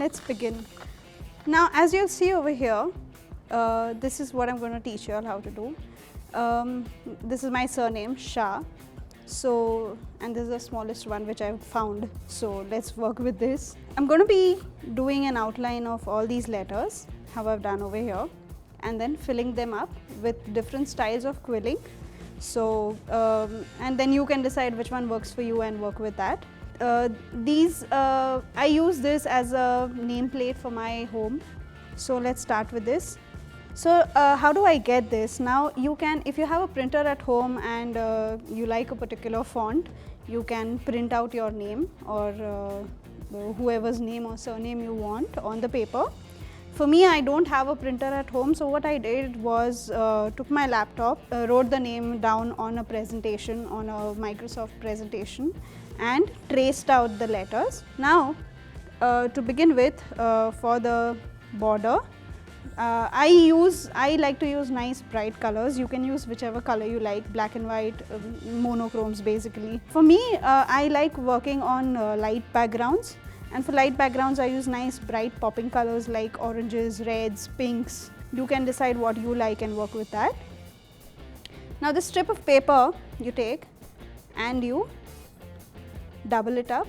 let's begin. Now as you'll see over here, this is what I'm going to teach you all how to do. This is my surname, Shah. So, and this is the smallest one which I've found. So let's work with this. I'm going to be doing an outline of all these letters, how I've done over here, and then filling them up with different styles of quilling. So, and then you can decide which one works for you and work with that. I use this as a nameplate for my home. So let's start with this. So how do I get this? Now you can, if you have a printer at home and you like a particular font, you can print out your name or whoever's name or surname you want on the paper. For me, I don't have a printer at home, so what I did was took my laptop, wrote the name down on a presentation, on a Microsoft presentation, and traced out the letters. Now to begin with, for the border, I like to use nice bright colors. You can use whichever color you like, black and white, monochromes basically. For me, I like working on light backgrounds, and for light backgrounds I use nice bright popping colors like oranges, reds, pinks. You can decide what you like and work with that. Now this strip of paper you take and you double it up.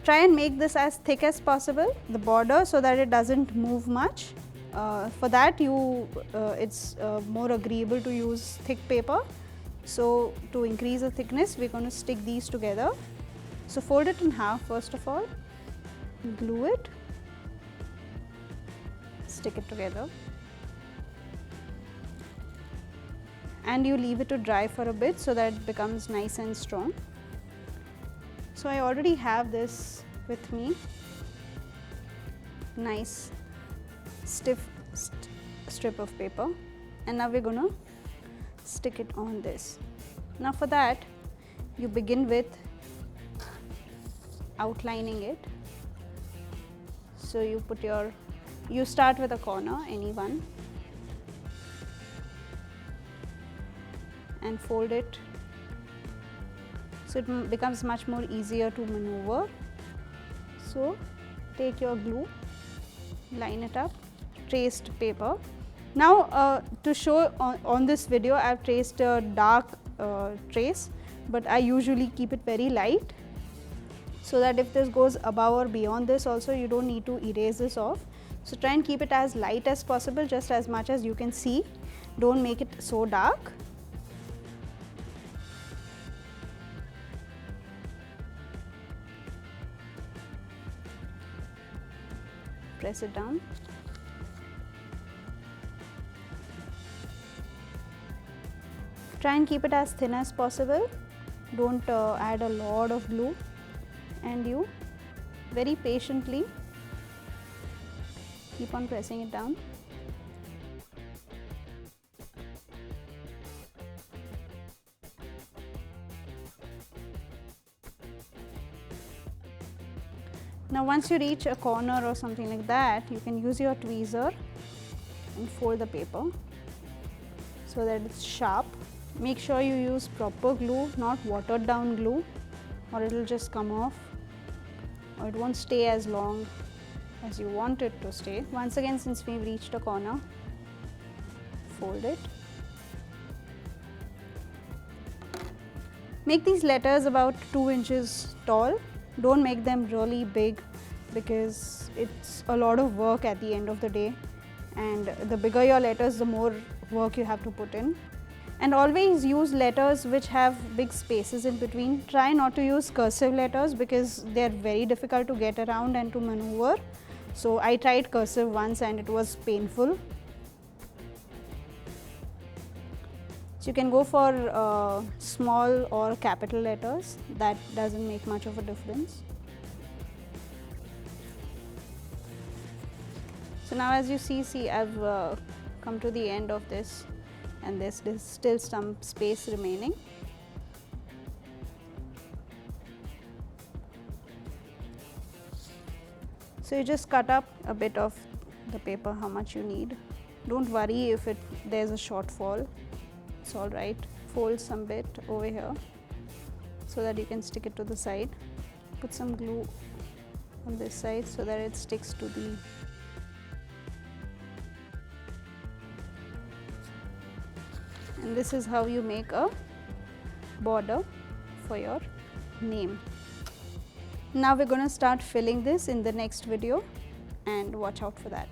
Try and make this as thick as possible, the border, so that it doesn't move much. For that it's more agreeable to use thick paper. So to increase the thickness, we're going to stick these together. So fold it in half first of all, glue it, stick it together, and you leave it to dry for a bit so that it becomes nice and strong. So I already have this with me, nice stiff strip of paper, and now we're going to stick it on this. Now for that, you begin with outlining it. So you start with a corner, any one, and fold it so it becomes much more easier to maneuver. So take your glue, line it up, traced paper. Now to show on this video, I have traced a dark trace, but I usually keep it very light, so that if this goes above or beyond this also, you don't need to erase this off. So try and keep it as light as possible, just as much as you can see. Don't make it so dark. Press it down. Try and keep it as thin as possible. Don't add a lot of glue, and you very patiently keep on pressing it down. Now once you reach a corner or something like that, you can use your tweezer and fold the paper so that it's sharp. Make sure you use proper glue, not watered down glue, or it will just come off, or it won't stay as long as you want it to stay. Once again, since we've reached a corner, fold it. Make these letters about 2 inches tall. Don't make them really big, because it's a lot of work at the end of the day, and the bigger your letters, the more work you have to put in. And always use letters which have big spaces in between. Try not to use cursive letters because they are very difficult to get around and to maneuver. So I tried cursive once and it was painful. So you can go for small or capital letters. That doesn't make much of a difference. So now as you see I've come to the end of this, and there's still some space remaining. So you just cut up a bit of the paper, how much you need. Don't worry if there's a shortfall, it's all right. Fold some bit over here so that you can stick it to the side. Put some glue on this side so that it sticks to the and this is how you make a border for your name. Now we're going to start filling this in the next video and watch out for that.